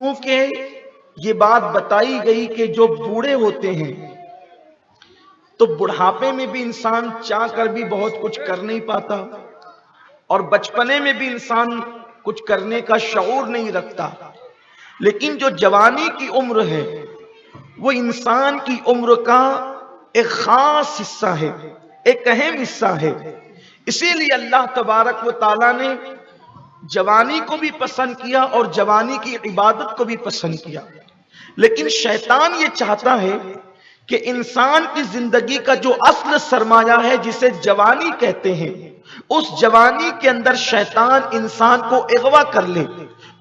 کیونکہ یہ بات بتائی گئی کہ جو بوڑھے ہوتے ہیں تو بڑھاپے میں بھی انسان چاہ کر بھی بہت کچھ کر نہیں پاتا، اور بچپنے میں بھی انسان کچھ کرنے کا شعور نہیں رکھتا، لیکن جو جوانی کی عمر ہے وہ انسان کی عمر کا ایک خاص حصہ ہے، ایک اہم حصہ ہے۔ اسی لیے اللہ تبارک و تعالیٰ نے جوانی کو بھی پسند کیا اور جوانی کی عبادت کو بھی پسند کیا، لیکن شیطان یہ چاہتا ہے کہ انسان کی زندگی کا جو اصل سرمایہ ہے جسے جوانی کہتے ہیں، اس جوانی کے اندر شیطان انسان کو اغوا کر لے،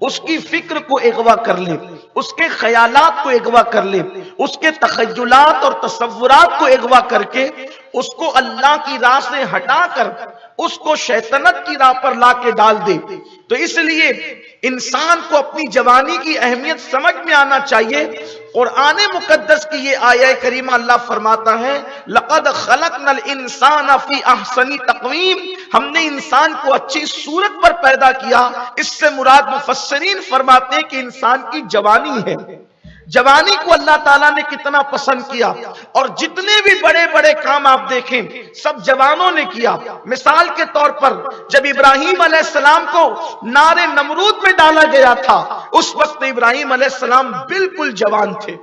اس کی فکر کو اغوا کر لے، اس کے خیالات کو اغوا کر لے، اس کے تخیلات اور تصورات کو اغوا کر کے اس کو اللہ کی راہ سے ہٹا کر اس کو شیطنت کی راہ پر لا کے ڈال دے۔ تو اس لیے انسان کو اپنی جوانی کی اہمیت سمجھ میں آنا چاہیے۔ قرآن مقدس کی یہ آیہ کریمہ اللہ فرماتا ہے لَقَدْ خَلَقْنَا الْإِنسَانَ فِي أَحْسَنِ تَقْوِيمٍ، ہم نے انسان کو اچھی صورت پر پیدا کیا۔ اس سے مراد مفسرین فرماتے ہیں کہ انسان کی جوانی ہے۔ جوانی کو اللہ تعالیٰ نے کتنا پسند کیا، اور جتنے بھی بڑے بڑے کام آپ دیکھیں سب جوانوں نے کیا۔ مثال کے طور پر جب ابراہیم علیہ السلام کو نار نمرود میں ڈالا گیا تھا، اس وقت ابراہیم علیہ السلام بالکل جوان تھے۔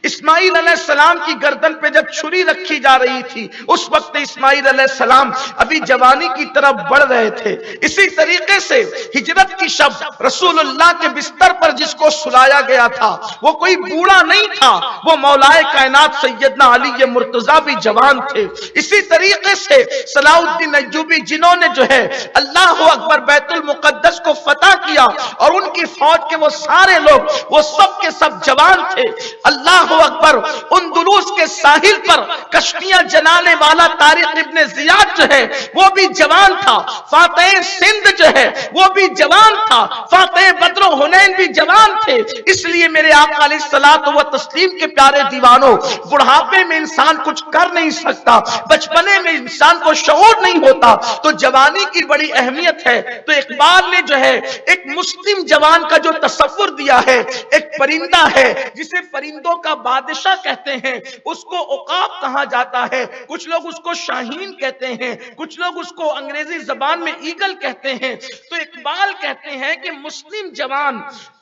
اسماعیل علیہ السلام کی گردن پہ جب چھری رکھی جا رہی تھی، اس وقت اسماعیل علیہ السلام ابھی جوانی کی طرف بڑھ رہے تھے۔ اسی طریقے سے ہجرت کی شب رسول اللہ کے بستر پر جس کو سلایا گیا تھا وہ کوئی بوڑھا نہیں تھا، وہ مولا کائنات سیدنا علی مرتضیٰ بھی جوان تھے۔ اسی طریقے سے صلاح الدین ایوبی جنہوں نے جو ہے اللہ اکبر بیت المقدس کو فتح کیا، اور ان کی فوج کے وہ سارے لوگ وہ سب کے سب جوان تھے۔ اللہ اکبر اندلس کے ساحل پر کشتیاں جلانے والا طارق ابن زیاد جو ہے وہ بھی جوان تھا۔ فاتح سندھ جو ہے وہ بھی جوان تھا۔ فاتح بدر و حنین بھی جوان تھے۔ اس لیے میرے آقا علیہ الصلوۃ والتسلیم کے پیارے دیوانوں، بڑھاپے میں انسان کچھ کر نہیں سکتا، بچپنے میں انسان کو شعور نہیں ہوتا، تو جوانی کی بڑی اہمیت ہے۔ تو اقبال نے جو ہے ایک مسلم جوان کا جو تصور دیا ہے، ایک پرندہ ہے جسے پرندوں کا بادشاہ کہتے ہیں، اس کو عقاب کہا جاتا ہے، کچھ لوگ اس کو شاہین کہتے ہیں، کچھ لوگ اس کو انگریزی زبان میں ایگل کہتے ہیں۔ تو اقبال کہتے ہیں کہ مسلم جوان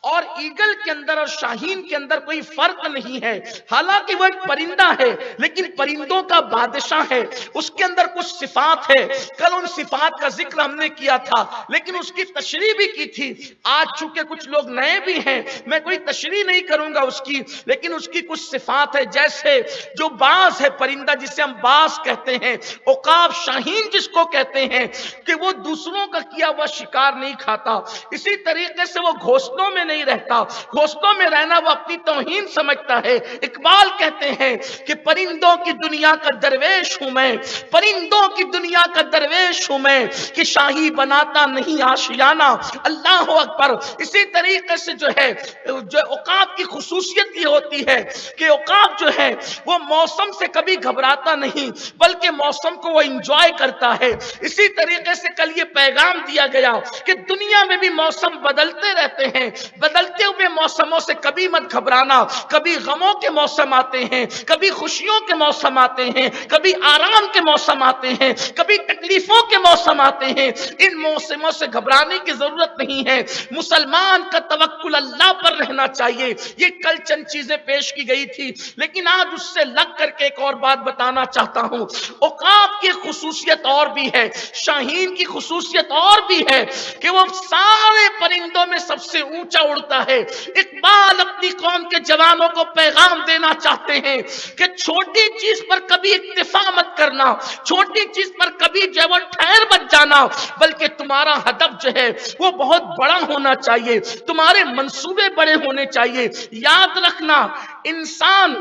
اور ایگل کے اندر اور شاہین کے اندر کوئی فرق نہیں ہے، حالانکہ وہ ایک پرندہ ہے لیکن پرندوں کا بادشاہ ہے، اس کے اندر کچھ صفات ہے۔ کل ان صفات کا ذکر ہم نے کیا تھا لیکن اس کی تشریح بھی کی تھی۔ آج چونکہ کچھ لوگ نئے بھی ہیں، میں کوئی تشریح نہیں کروں گا اس کی، لیکن اس کی کچھ صفات ہے، جیسے جو باز ہے پرندہ جسے ہم باز کہتے ہیں، عقاب شاہین جس کو کہتے ہیں کہ وہ دوسروں کا کیا ہوا شکار نہیں کھاتا، اسی طریقے سے وہ گھونسلوں میں نہیں رہتا، گھونسلوں میں رہنا وہ اپنی توہین سمجھتا ہے۔ اقبال کہتے ہیں کہ پرندوں کی دنیا کا درویش ہوں میں، پرندوں کی دنیا کا درویش ہوں میں، کہ شاہی بناتا نہیں آشیانہ۔ اللہ اکبر۔ اسی طریقے سے جو ہے جو عقاب کی خصوصیت یہ ہوتی ہے کہ عقاب جو ہے وہ موسم سے کبھی گھبراتا نہیں بلکہ موسم کو وہ انجوائے کرتا ہے۔ اسی طریقے سے کل یہ پیغام دیا گیا کہ دنیا میں بھی موسم بدلتے رہتے ہیں، بدلتے ہوئے موسموں سے کبھی مت گھبرانا، کبھی غموں کے موسم آتے ہیں، کبھی خوشیوں کے موسم آتے ہیں، کبھی آرام کے موسم آتے ہیں، کبھی تکلیفوں کے موسم آتے ہیں۔ ان موسموں سے گھبرانے کی ضرورت نہیں ہے، مسلمان کا توکل اللہ پر رہنا چاہیے۔ یہ کل چند چیزیں پیش کی گئی تھی، لیکن آج اس سے لگ کر کے ایک اور بات بتانا چاہتا ہوں۔ عقاب کی خصوصیت اور بھی ہے، شاہین کی خصوصیت اور بھی ہے کہ وہ سارے پرندوں میں سب سے اونچا اڑتا ہے۔ اقبال اپنی قوم کے جوانوں کو پیغام دینا چاہتے ہیں کہ چھوٹی چیز پر کبھی اکتفا مت کرنا، چھوٹی چیز پر کبھی جو ہے وہ ٹھہر مت جانا، بلکہ تمہارا ہدف جو ہے وہ بہت بڑا ہونا چاہیے، تمہارے منصوبے بڑے ہونے چاہیے۔ یاد رکھنا، انسان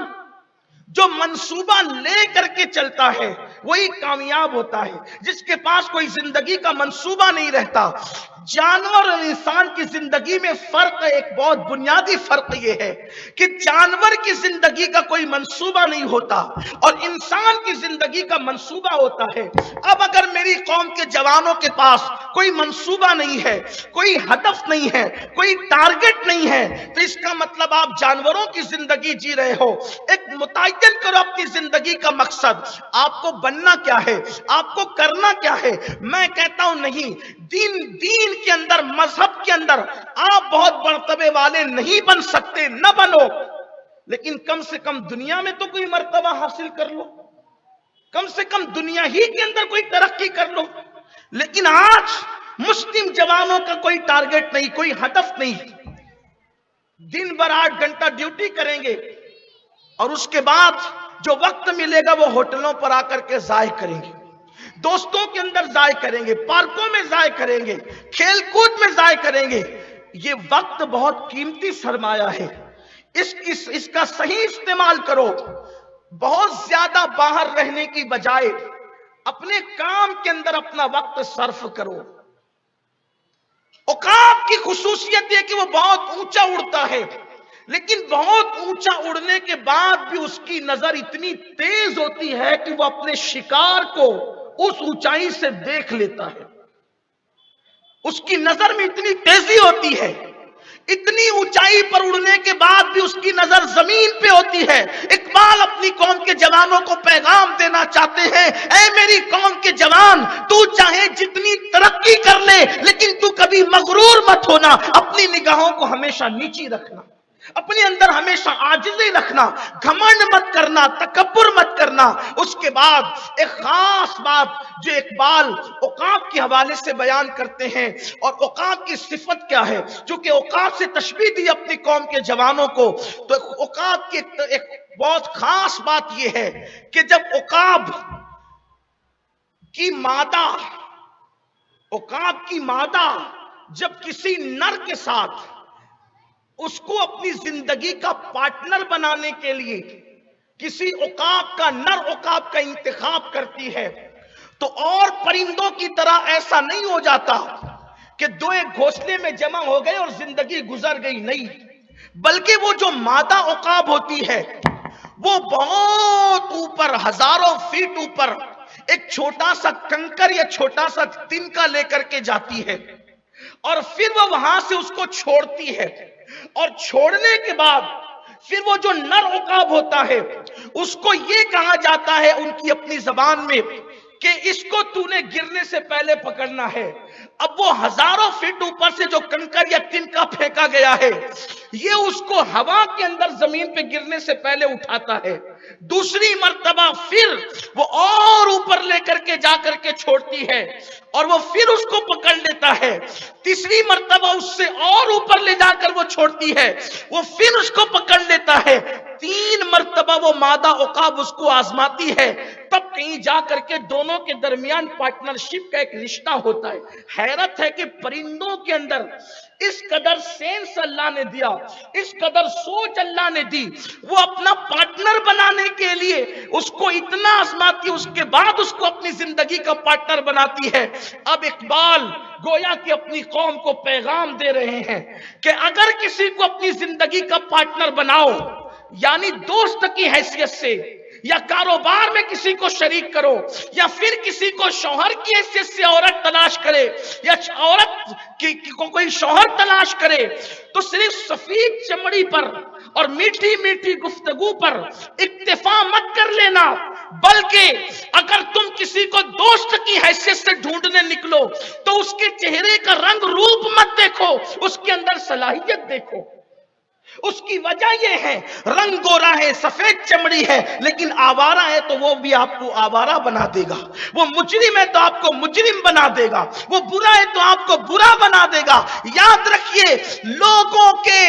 جو منصوبہ لے کر کے چلتا ہے وہی کامیاب ہوتا ہے، جس کے پاس کوئی زندگی کا منصوبہ نہیں رہتا، جانور اور انسان کی زندگی میں فرق ہے، ایک بہت بنیادی فرق یہ ہے کہ جانور کی زندگی کا کوئی منصوبہ نہیں ہوتا اور انسان کی زندگی کا منصوبہ ہوتا ہے۔ اب اگر میری قوم کے جوانوں کے پاس کوئی منصوبہ نہیں ہے، کوئی ہدف نہیں ہے، کوئی ٹارگٹ نہیں ہے، تو اس کا مطلب آپ جانوروں کی زندگی جی رہے ہو۔ ایک متعین کرو اپنی زندگی کا مقصد، آپ کو بننا کیا ہے، آپ کو کرنا کیا ہے۔ میں کہتا ہوں نہیں، دین کے اندر، مذہب کے اندر آپ بہت مرتبے والے نہیں بن سکتے، نہ بنو، لیکن کم سے کم دنیا میں تو کوئی مرتبہ حاصل کر لو، کم سے کم دنیا ہی کے اندر کوئی ترقی کر لو۔ لیکن آج مسلم جوانوں کا کوئی ٹارگٹ نہیں، کوئی ہدف نہیں، دن بھر 8 گھنٹہ ڈیوٹی کریں گے اور اس کے بعد جو وقت ملے گا وہ ہوٹلوں پر آ کر کے ضائع کریں گے، دوستوں کے اندر ضائع کریں گے، پارکوں میں ضائع کریں گے، کھیل کود میں ضائع کریں گے۔ یہ وقت بہت قیمتی سرمایہ ہے، اس کا صحیح استعمال کرو۔ بہت زیادہ باہر رہنے کی بجائے اپنے کام کے اندر اپنا وقت صرف کرو۔ عقاب کی خصوصیت یہ کہ وہ بہت اونچا اڑتا ہے، لیکن بہت اونچا اڑنے کے بعد بھی اس کی نظر اتنی تیز ہوتی ہے کہ وہ اپنے شکار کو اس اونچائی سے دیکھ لیتا ہے۔ اس کی نظر میں اتنی تیزی ہوتی ہے، اتنی اونچائی پر اڑنے کے بعد بھی اس کی نظر زمین پہ ہوتی ہے۔ اقبال اپنی قوم کے جوانوں کو پیغام دینا چاہتے ہیں، اے میری قوم کے جوان، تو چاہے جتنی ترقی کر لے لیکن تو کبھی مغرور مت ہونا، اپنی نگاہوں کو ہمیشہ نیچی رکھنا، اپنے اندر ہمیشہ عاجزی رکھنا، گھمنڈ مت کرنا، تکبر مت کرنا۔ اس کے بعد ایک خاص بات جو اقبال عقاب کے حوالے سے بیان کرتے ہیں، اور عقاب کی صفت کیا ہے، چونکہ عقاب سے تشبیہ دی اپنی قوم کے جوانوں کو، تو عقاب کی ایک بہت خاص بات یہ ہے کہ جب عقاب کی مادہ جب کسی نر کے ساتھ اس کو اپنی زندگی کا پارٹنر بنانے کے لیے کسی نر عقاب کا انتخاب کرتی ہے، تو اور پرندوں کی طرح ایسا نہیں ہو جاتا کہ دو ایک گھونسلے میں جمع ہو گئے اور زندگی گزر گئی، نہیں، بلکہ وہ جو مادہ عقاب ہوتی ہے وہ بہت اوپر، ہزاروں فیٹ اوپر ایک چھوٹا سا کنکر یا چھوٹا سا تنکا لے کر کے جاتی ہے، اور پھر وہ وہاں سے اس کو چھوڑتی ہے، اور چھوڑنے کے بعد پھر وہ جو نر عقاب ہوتا ہے اس کو یہ کہا جاتا ہے ان کی اپنی زبان میں کہ اس کو تو نے گرنے سے پہلے پکڑنا ہے۔ اب وہ ہزاروں فٹ اوپر سے جو کنکر یا تنکا پھینکا گیا ہے یہ اس کو ہوا کے اندر زمین پہ گرنے سے پہلے اٹھاتا ہے، دوسری مرتبہ پھر وہ اور اوپر لے کر کے جا کر کے چھوڑتی ہے اور وہ پھر اس کو پکڑ لیتا ہے، تیسری مرتبہ اس سے اور اوپر لے جا کر وہ چھوڑتی ہے، وہ پھر اس کو پکڑ لیتا ہے، 3 مرتبہ وہ مادہ عقاب اس کو آزماتی ہے، تب کہیں جا کر کے دونوں کے درمیان پارٹنرشپ کا ایک رشتہ ہوتا ہے۔ حیرت ہے کہ پرندوں کے اندر اس قدر سینس اللہ نے دیا، اس قدر سوچ اللہ نے دی، وہ اپنا پارٹنر بنانے کے لیے اس کو اتنا آزماتی، اس کے بعد اس کو اپنی زندگی کا پارٹنر بناتی ہے۔ اب اقبال گویا کہ اپنی قوم کو پیغام دے رہے ہیں کہ اگر کسی کو اپنی زندگی کا پارٹنر بناؤ، یعنی دوست کی حیثیت سے، یا کاروبار میں کسی کو شریک کرو، یا پھر کسی کو شوہر کی حیثیت سے عورت تلاش کرے، یا عورت کو کوئی شوہر تلاش کرے، تو صرف سفید چمڑی پر اور میٹھی میٹھی گفتگو پر اکتفا مت کر لینا، بلکہ اگر تم کسی کو دوست کی حیثیت سے ڈھونڈنے نکلو تو اس کے چہرے کا رنگ روپ مت دیکھو، اس کے اندر صلاحیت دیکھو۔ اس کی وجہ یہ ہے رنگ گورا ہے، سفید چمڑی ہے، لیکن آوارہ ہے تو وہ بھی آپ کو آوارہ بنا دے گا، وہ مجرم ہے تو آپ کو مجرم بنا دے گا، وہ برا ہے تو آپ کو برا بنا دے گا۔ یاد رکھیے، لوگوں کے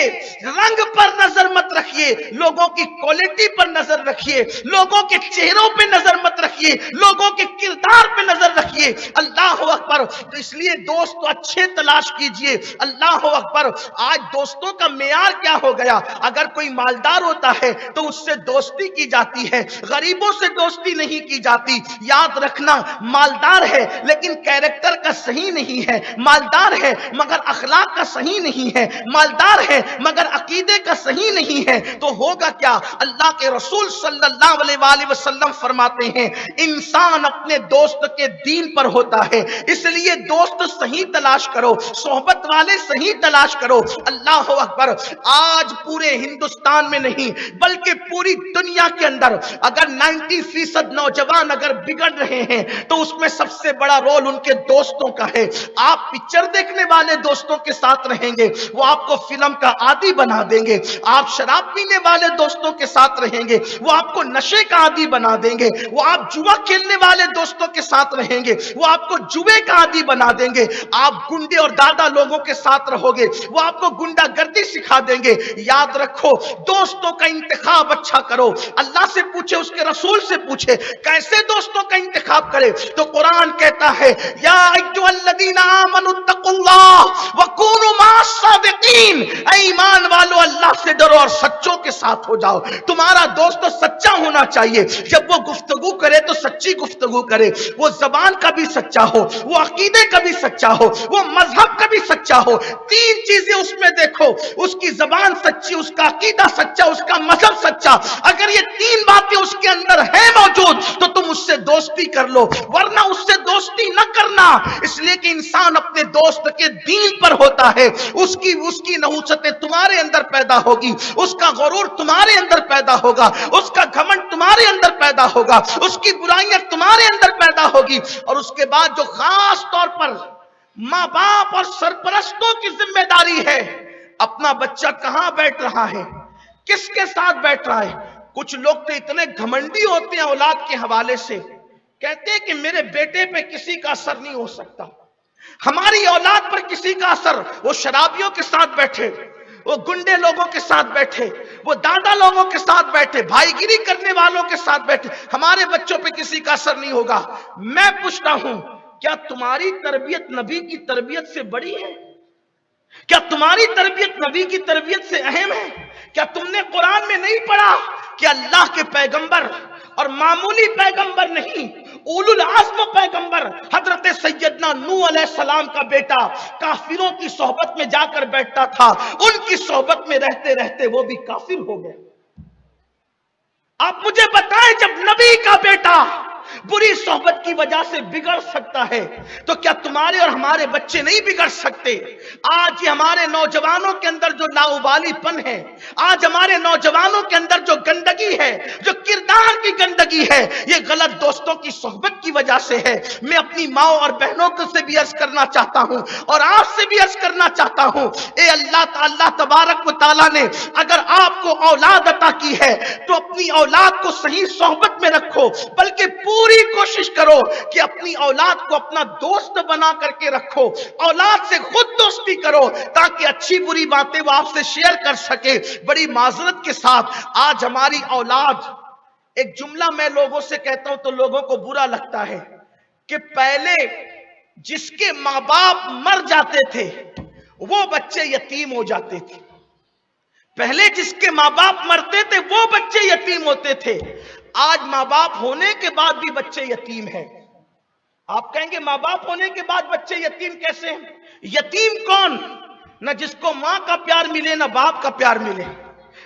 رنگ پر نظر مت رکھیے، لوگوں کی کوالٹی پر نظر رکھیے، لوگوں کے چہروں پہ نظر مت رکھیے، لوگوں کے کردار پہ نظر رکھیے۔ اللہ اکبر۔ تو اس لیے دوست اچھے تلاش کیجئے۔ اللہ اکبر۔ آج دوستوں کا معیار کیا ہو گیا. اگر کوئی مالدار ہوتا ہے تو اس سے دوستی کی جاتی ہے, غریبوں سے دوستی نہیں کی جاتی. یاد رکھنا, مالدار ہے لیکن کیریکٹر کا صحیح نہیں ہے, مالدار ہے مگر اخلاق کا صحیح نہیں ہے, مالدار ہے مگر عقیدے کا صحیح نہیں ہے, تو ہوگا کیا؟ اللہ کے رسول صلی اللہ علیہ وآلہ وسلم فرماتے ہیں انسان اپنے دوست کے دین پر ہوتا ہے, اس لیے دوست صحیح تلاش کرو, صحبت والے صحیح تلاش کرو. اللہ اکبر. آج پورے ہندوستان میں نہیں بلکہ پوری دنیا کے اندر اگر 90% نوجوان اگر بگڑ رہے ہیں تو اس میں سب سے بڑا رول ان کے دوستوں کا ہے. آپ پکچر دیکھنے والے دوستوں کے ساتھ رہیں گے, وہ آپ کو فلم کا عادی بنا دیں گے. آپ شراب پینے والے دوستوں کے ساتھ رہیں گے, وہ آپ کو نشے کا عادی بنا دیں گے. وہ آپ جوا کھیلنے والے دوستوں کے ساتھ رہیں گے, وہ آپ کو جوے کا عادی بنا دیں گے. آپ گنڈے اور دادا لوگوں کے ساتھ رہو گے, وہ آپ کو گنڈا گردی سکھا دیں گے. یاد رکھو, دوستوں کا انتخاب اچھا کرو. اللہ سے پوچھے, اس کے رسول سے پوچھے کیسے دوستوں کا انتخاب کرے, تو قرآن کہتا ہے یا ایھا الذین آمنوا اتقوا اللہ وکونوا مع الصادقین. اے ایمان والو, اللہ سے ڈرو اور سچوں کے ساتھ ہو جاؤ. تمہارا دوست سچا ہونا چاہیے. جب وہ گفتگو کرے تو سچی گفتگو کرے, وہ زبان کا بھی سچا ہو, وہ عقیدے کا بھی سچا ہو, وہ مذہب کا بھی سچا ہو. تین چیزیں اس میں دیکھو, اس کی زبان سچی, اس کا عقیدہ سچا, اس کا مذہب سچا. اگر یہ تین باتیں اس کے اندر ہے موجود تو تم اس سے دوستی کر لو, ورنہ اس سے دوستی نہ کرنا. اس لیے کہ انسان اپنے دوست کے دین پر ہوتا ہے. اس کی نحوستیں تمہارے اندر پیدا ہوگی, اس کا غرور تمہارے اندر پیدا ہوگا, اس کا گھمنڈ تمہارے اندر پیدا ہوگا, اس کی برائیاں تمہارے اندر پیدا ہوگی. اور اس کے بعد جو خاص طور پر ماں باپ اور سرپرستوں کی ذمہ داری ہے, اپنا بچہ کہاں بیٹھ رہا ہے, کس کے ساتھ بیٹھ رہا ہے. کچھ لوگ تو اتنے گھمنڈی ہوتے ہیں اولاد کے حوالے سے, کہتے ہیں کہ میرے بیٹے پہ کسی کا اثر نہیں ہو سکتا, ہماری اولاد پر کسی کا اثر. وہ شرابیوں کے ساتھ بیٹھے, وہ گنڈے لوگوں کے ساتھ بیٹھے, وہ دادا لوگوں کے ساتھ بیٹھے, بھائی گیری کرنے والوں کے ساتھ بیٹھے, ہمارے بچوں پہ کسی کا اثر نہیں ہوگا. میں پوچھتا ہوں, کیا تمہاری تربیت نبی کی تربیت سے بڑی ہے؟ کیا تمہاری تربیت نبی کی تربیت سے اہم ہے؟ کیا تم نے قرآن میں نہیں پڑھا کہ اللہ کے پیغمبر اور معمولی پیغمبر نہیں, اولو العزم پیغمبر حضرت سیدنا نوح علیہ السلام کا بیٹا کافروں کی صحبت میں جا کر بیٹھتا تھا, ان کی صحبت میں رہتے رہتے وہ بھی کافر ہو گئے. آپ مجھے بتائیں, جب نبی کا بیٹا بری صحبت کی وجہ سے بگڑ سکتا ہے تو کیا تمہارے اور ہمارے بچے نہیں بگڑ سکتے؟ آج یہ ہمارے نوجوانوں کے اندر جو لاؤبالی پن ہے, آج ہمارے نوجوانوں کے اندر جو گندگی ہے, جو کردار کی گندگی ہے, یہ غلط دوستوں کی صحبت کی وجہ سے ہے. میں اپنی ماں اور بہنوں سے بھی عرض کرنا چاہتا ہوں اور آپ سے بھی عرض کرنا چاہتا ہوں, اے اللہ تبارک و تعالیٰ نے اگر آپ کو اولاد عطا کی ہے تو اپنی اولاد کو صحیح صحبت میں رکھو, بلکہ پوری کوشش کرو کہ اپنی اولاد کو اپنا دوست بنا کر کے رکھو. اولاد سے خود دوستی کرو تاکہ اچھی بری باتیں وہ آپ سے شیئر کر سکے. بڑی معذرت کے ساتھ آج ہماری اولاد, ایک جملہ میں لوگوں سے کہتا ہوں تو لوگوں کو برا لگتا ہے کہ پہلے جس کے ماں باپ مر جاتے تھے وہ بچے یتیم ہو جاتے تھے. پہلے جس کے ماں باپ مرتے تھے وہ بچے یتیم ہوتے تھے. آج ماں باپ ہونے کے بعد بھی بچے یتیم ہیں. آپ کہیں گے ماں باپ ہونے کے بعد بچے یتیم کیسے ہیں؟ یتیم کون؟ نہ جس کو ماں کا پیار ملے نہ باپ کا پیار ملے.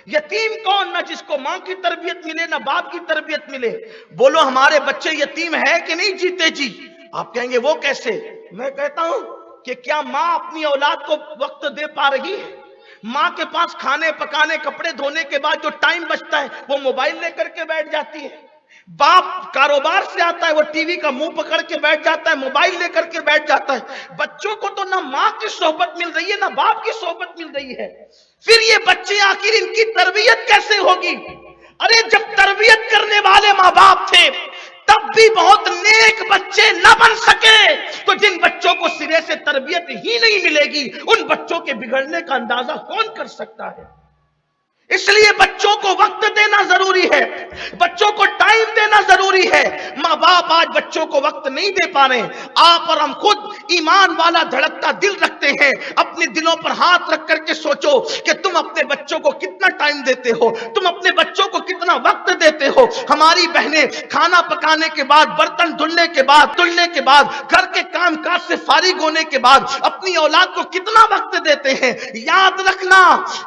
یتیم کون؟ نہ جس کو ماں کی تربیت ملے نہ باپ کی تربیت ملے. بولو ہمارے بچے یتیم ہے کہ نہیں جیتے جی؟ آپ کہیں گے وہ کیسے؟ میں کہتا ہوں کہ کیا ماں اپنی اولاد کو وقت دے پا رہی ہے؟ ماں کے پاس کھانے پکانے کپڑے دھونے کے بعد جو ٹائم بچتا ہے وہ موبائل لے کر کے بیٹھ جاتی ہے. باپ کاروبار سے آتا ہے وہ ٹی وی کا منہ پکڑ کے بیٹھ جاتا ہے, موبائل لے کر کے بیٹھ جاتا ہے. بچوں کو تو نہ ماں کی صحبت مل رہی ہے نہ باپ کی صحبت مل رہی ہے. پھر یہ بچے آخر ان کی تربیت کیسے ہوگی؟ ارے جب تربیت کرنے والے ماں باپ تھے تب بھی بہت نیک بچے نہ بن سکے تو جن بچوں کو سرے سے تربیت ہی نہیں ملے گی ان بچوں کے بگڑنے کا اندازہ کون کر سکتا ہے؟ اس لیے بچوں کو وقت دینا ضروری ہے, بچوں کو ٹائم دینا ضروری ہے. ماں باپ آج بچوں کو وقت نہیں دے پا رہے. آپ اور ہم خود ایمان والا دھڑکتا دل رکھتے ہیں اپنے دلوں پر ہاتھ رکھ کر کے سوچو کہ تم اپنے بچوں کو کتنا ٹائم دیتے ہو, تم اپنے بچوں کو کتنا وقت دیتے ہو. ہماری بہنیں کھانا پکانے کے بعد, برتن دھلنے کے بعد, گھر کے کام کاج سے فارغ ہونے کے بعد اپنی اولاد کو کتنا وقت دیتے ہیں. یاد رکھنا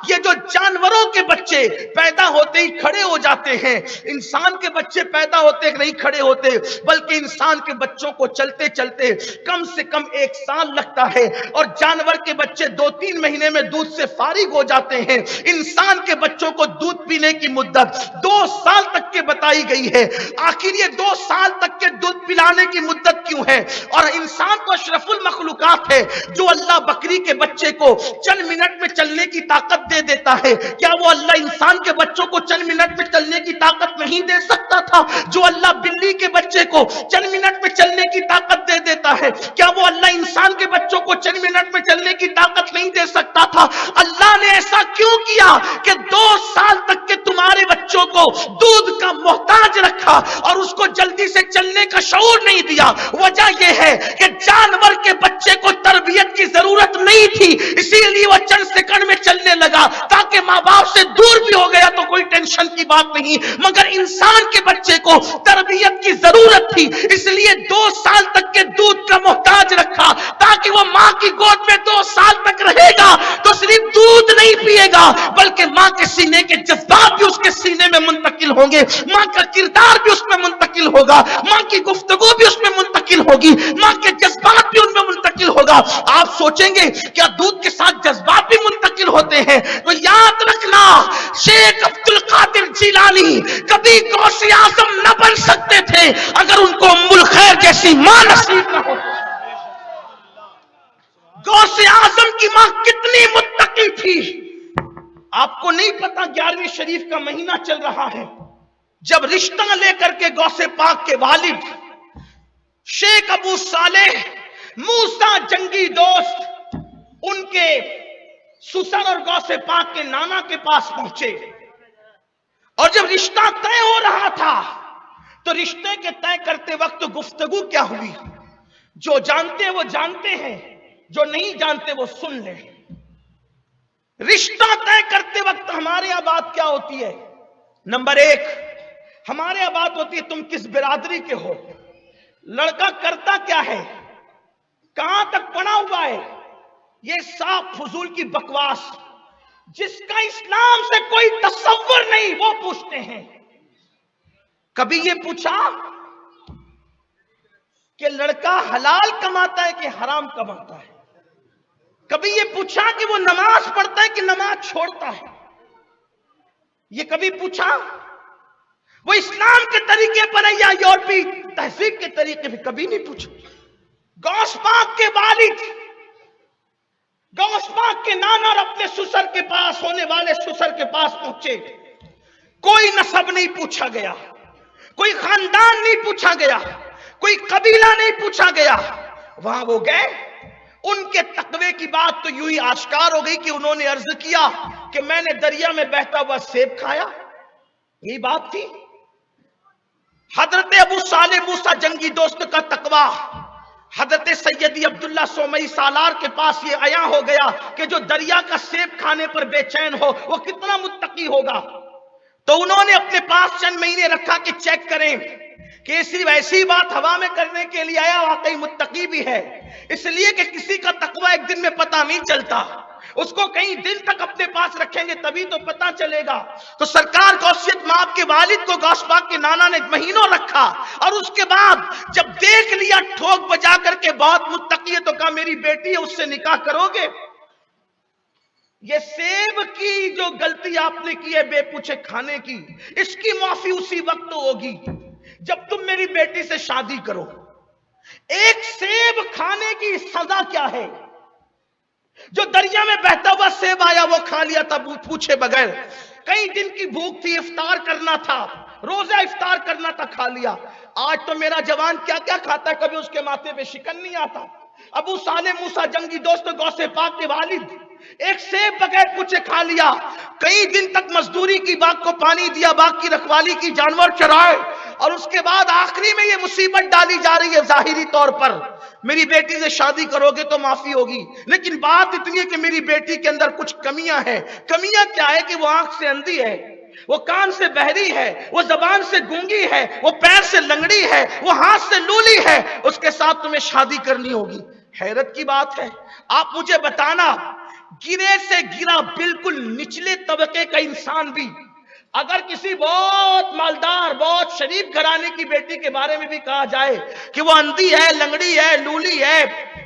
یہ جو جانوروں کے بچے پیدا ہوتے ہی کھڑے ہو جاتے ہیں, انسان کے بچے پیدا ہوتے نہیں کھڑے ہوتے, بلکہ انسان کے بچوں کو چلتے چلتے کم سے کم 1 سال لگتا ہے, اور جانور کے بچے 2-3 مہینے میں دودھ سے فارغ ہو جاتے ہیں. انسان کے بچوں کو دودھ پینے کی مدت 2 سال تک کے بتائی گئی ہے. آخر یہ 2 سال تک کے دودھ پلانے کی مدت کیوں ہے؟ اور انسان تو اشرف المخلوقات ہے, جو اللہ بکری کے بچے کو چند منٹ میں چلنے کی طاقت دے دیتا ہے, کیا وہ اللہ انسان کے بچوں کو چند منٹ میں چلنے کی طاقت نہیں دے سکتا تھا؟ جو اللہ بلی کے بچے کو چند منٹ میں چلنے کی طاقت دے دیتا ہے, کیا وہ اللہ انسان کے بچوں کو چند منٹ میں چلنے کی طاقت نہیں دے سکتا تھا؟ اللہ نے ایسا کیوں کیا کہ 2 سال تک کے تمہارے بچوں کو دودھ کا محتاج رکھا اور اس کو جلدی سے چلنے کا شعور نہیں دیا؟ وجہ یہ ہے کہ جانور کے بچے کو تربیت کی ضرورت نہیں تھی, اسی لیے وہ چند سیکنڈ میں چلنے لگا, تاکہ ماں باپ سے دور بھی ہو گیا تو کوئی ٹینشن کی بات نہیں. مگر انسان کے بچے کو تربیت کی ضرورت تھی, اس لیے 2 سال تک کے دودھ کا محتاج رکھا, تاکہ وہ ماں کی گود میں 2 سال تک رہے گا تو صرف دودھ نہیں پیے گا, بلکہ ماں کے سینے کے جذبات بھی اس کے سینے میں منتقل ہوں گے, ماں کا کردار بھی اس میں منتقل ہوگا, ماں کی گفتگو بھی اس میں منتقل ہوگی, ماں کے جذبات بھی ان میں منتقل ہوگا. آپ سوچیں گے کیا دودھ کے ساتھ جذبات بھی منتقل ہوتے ہیں؟ تو یاد رکھنا, شیخ عبد القادر جیلانی کبھی غوث اعظم نہ بن سکتے تھے اگر ان کو ام الخیر جیسی ماں نصیب نہ ہوتی. غوث اعظم کی ماں کتنی متقی تھی. آپ کو نہیں پتا 11ویں شریف کا مہینہ چل رہا ہے, جب رشتہ لے کر کے غوث پاک کے والد شیخ ابو صالح موسیٰ جنگی دوست ان کے سسر اور غوث پاک کے نانا کے پاس پہنچے, اور جب رشتہ طے ہو رہا تھا تو رشتے کے طے کرتے وقت گفتگو کیا ہوئی؟ جو جانتے ہیں وہ جانتے ہیں, جو نہیں جانتے وہ سن لیں. رشتہ طے کرتے وقت ہمارے یہاں بات کیا ہوتی ہے؟ نمبر 1 ہمارے یہاں بات ہوتی ہے تم کس برادری کے ہو, لڑکا کرتا کیا ہے, کہاں تک پڑھا ہوا ہے. یہ صاف فضول کی بکواس جس کا اسلام سے کوئی تصور نہیں وہ پوچھتے ہیں. کبھی یہ پوچھا کہ لڑکا حلال کماتا ہے کہ حرام کماتا ہے؟ کبھی یہ پوچھا کہ وہ نماز پڑھتا ہے کہ نماز چھوڑتا ہے؟ یہ کبھی پوچھا وہ اسلام کے طریقے پر ہے یا یورپی تہذیب کے طریقے پر؟ کبھی نہیں پوچھا. غوث پاک کے والد غوث پاک کے نانا اور اپنے سسر کے پاس ہونے والے سسر کے پاس پہنچے, کوئی نسب نہیں پوچھا گیا, کوئی خاندان نہیں پوچھا گیا, کوئی قبیلہ نہیں پوچھا گیا. وہاں وہ گئے, ان کے تقوی کی بات تو یوں ہی آشکار ہو گئی کہ انہوں نے عرض کیا کہ میں نے دریا میں بہتا ہوا سیب کھایا. یہی بات تھی. حضرت ابو صالح موسیٰ جنگی دوست کا تقوی حضرت سیدی عبداللہ سومئی سالار کے پاس یہ عیاں ہو گیا کہ جو دریا کا سیب کھانے پر بے چین ہو وہ کتنا متقی ہوگا. تو انہوں نے اپنے پاس چند مہینے رکھا کہ چیک کریں کہ صرف ایسی بات ہوا میں کرنے کے لیے آیا, واقعی متقی بھی ہے. اس لیے کہ کسی کا تقوی ایک دن میں پتہ نہیں چلتا, اس کو کئی دن تک اپنے پاس رکھیں گے تبھی تو پتہ چلے گا. تو سرکار غوثیت مآب کے والد کو غوث پاک کے نانا نے مہینوں رکھا, اور اس کے بعد جب دیکھ لیا ٹھوک بجا کر کے بہت متقی ہے, تو کہا میری بیٹی ہے اس سے نکاح کرو گے؟ یہ سیب کی جو غلطی آپ نے کی ہے بے پوچھے کھانے کی, اس کی معافی اسی وقت ہوگی جب تم میری بیٹی سے شادی کرو. ایک سیب کھانے کی سزا کیا ہے؟ جو دریا میں بہتا ہوا سیب آیا وہ کھا لیا تھا پوچھے بغیر. کئی دن کی بھوک تھی, افطار کرنا تھا, روزہ افطار کرنا تھا, کھا لیا. آج تو میرا جوان کیا کیا کھاتا ہے, کبھی اس کے ماتھے پہ شکن نہیں آتا. ابو صالح موسیٰ جنگی دوست غوث پاک کے والد ایک سیب بغیر پوچھے کھا لیا. کئی دن تک مزدوری کی, باغ کو پانی دیا, باغ کی رکھوالی کی, جانور چرائے, اور اس کے بعد آخری میں یہ مصیبت ڈالی جا رہی ہے ظاہری طور پر. میری بیٹی سے شادی کرو گے تو معافی ہوگی، لیکن بات اتنی ہے کہ میری بیٹی کے اندر کچھ کمیاں ہیں۔ کمیاں کیا ہے کہ وہ آنکھ سے اندھی ہے، وہ کان سے بہری ہے، وہ زبان سے گونگی ہے، وہ پیر سے لنگڑی ہے، وہ ہاتھ سے لولی ہے، اس کے ساتھ تمہیں شادی کرنی ہوگی۔ حیرت کی بات ہے، آپ مجھے بتانا، گرے سے گرا بالکل نچلے طبقے کا انسان بھی اگر کسی بہت مالدار بہت شریف گھرانے کی بیٹی کے بارے میں بھی کہا جائے کہ وہ اندھی ہے، لنگڑی ہے، لولی ہے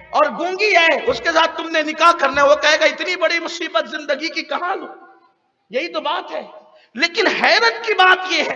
اور گونگی ہے، اس کے ساتھ تم نے نکاح کرنا ہے، وہ کہے گا اتنی بڑی مصیبت زندگی کی کہاں لوں؟ یہی تو بات ہے۔ لیکن حیرت کی بات یہ ہے